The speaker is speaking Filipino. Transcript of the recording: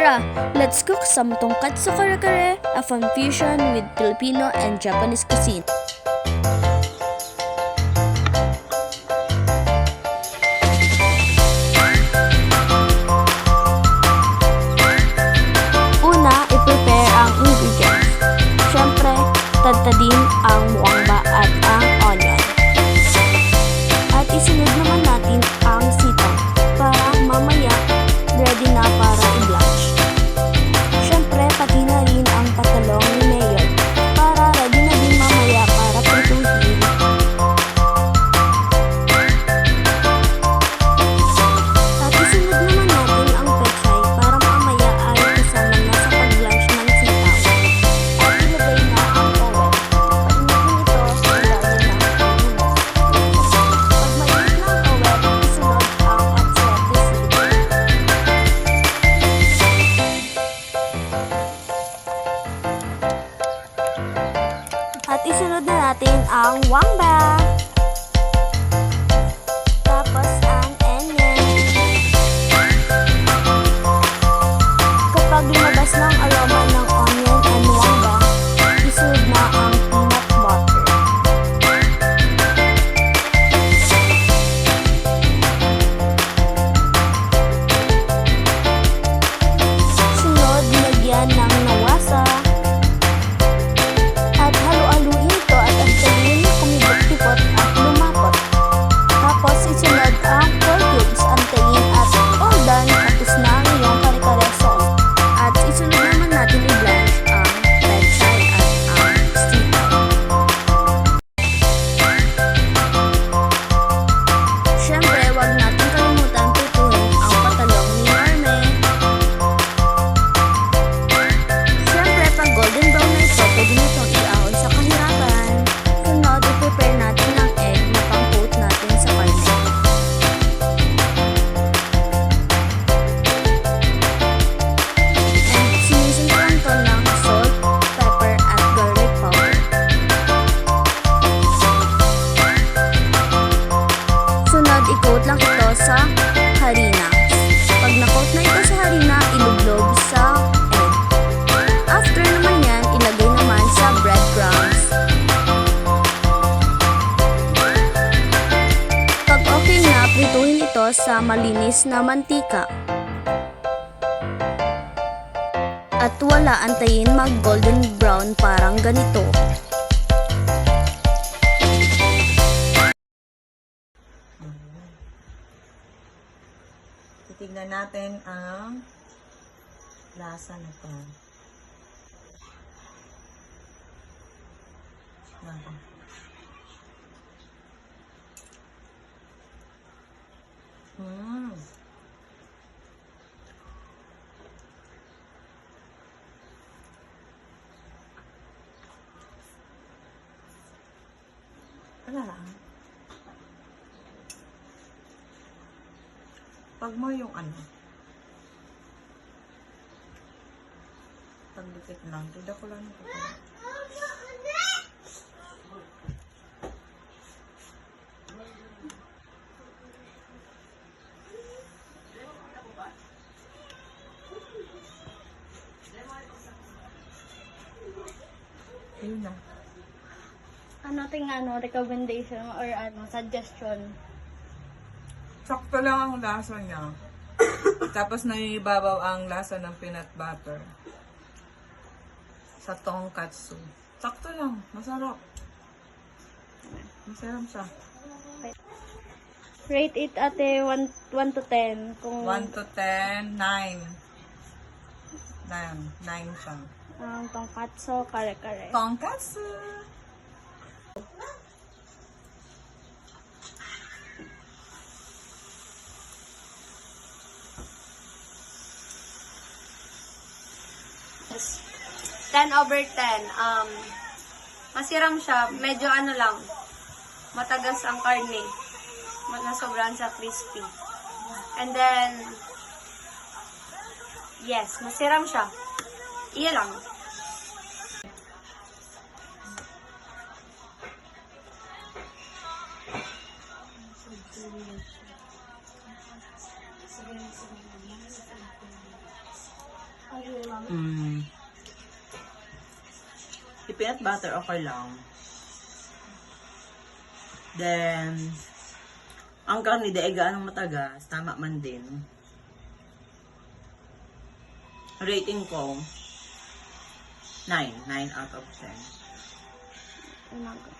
Tara, let's cook some tonkatsu kare-kare, a fun fusion with Filipino and Japanese cuisine. Una, i-prepare ang ingredients. Siyempre, tadtadin ang muangba at ang onion. At isunod naman natin ang sitaw para mamaya ready na para i-blanch. Siyempre, pati na rin ang patalong ni Mayor para ready na din mamaya para prituhin. At isunod naman natin ang pechay para mamaya ay kasama na sa pag-blanch ng sitaw. At ilagay na ang oil. Painitin ito sa ilalim ng pagbubo. Pag mainit na ang oil, isunod ang atsete seed. At isunod na natin ang wangba. Tapos ang onion. Kapag lumabas na ang aroma ng onion and wangba, isunod na ang peanut butter. Sunod, lagyan ng nawasa. At halu-haluin ito at antayin kumibot-kibot at lumapot. Tapos isunod ang pork cubes, antayin at all done, tapos na ang iyong kare-kare sauce. At isunod naman natin i-blanch ang pechay at ang sitaw. Siyempre, wag natin kalimutan prituhin ang patalong ni Marme. Siyempre, pag golden brown na ito, pwede nitong i-ahon sa kahirapan. Sunod, i-prepare natin ang egg na pang-coat natin sa karne. And sinisimpan ko ng salt, pepper, at garlic powder. Sunod, i-coat lang ito sa harina. Pag na-coat na ito sa harina, iluglog sa egg. After naman yan, ilagay naman sa breadcrumbs. Pag okay na, prituhin ito sa malinis na mantika. At wala, antayin mag-golden brown parang ganito. Titignan natin ang lasa nito. Mm. Wala lang. Pag mo yung pagdikit lang, tidak ko lang ito. Ayun na. Recommendation or suggestion? Sakto lang ang lasa niya. Tapos naibabaw ang lasa ng peanut butter sa tonkatsu. Sakto lang. Masarap. Masarap siya. Rate it ate 1 to 10. Kung 1 to 10, 9. 9 siya. ang tonkatsu kare-kare. Tonkatsu! Yes. 10/10. Masiram siya. Medyo lang. Matagas ang karne. Nasobrahan sa crispy. And then, yes, masiram siya. Iya lang. Yung peanut butter, okay lang. Then, ang karne, dahil gaano matagas, tama man din. Rating ko, 9 out of 10. Umaga.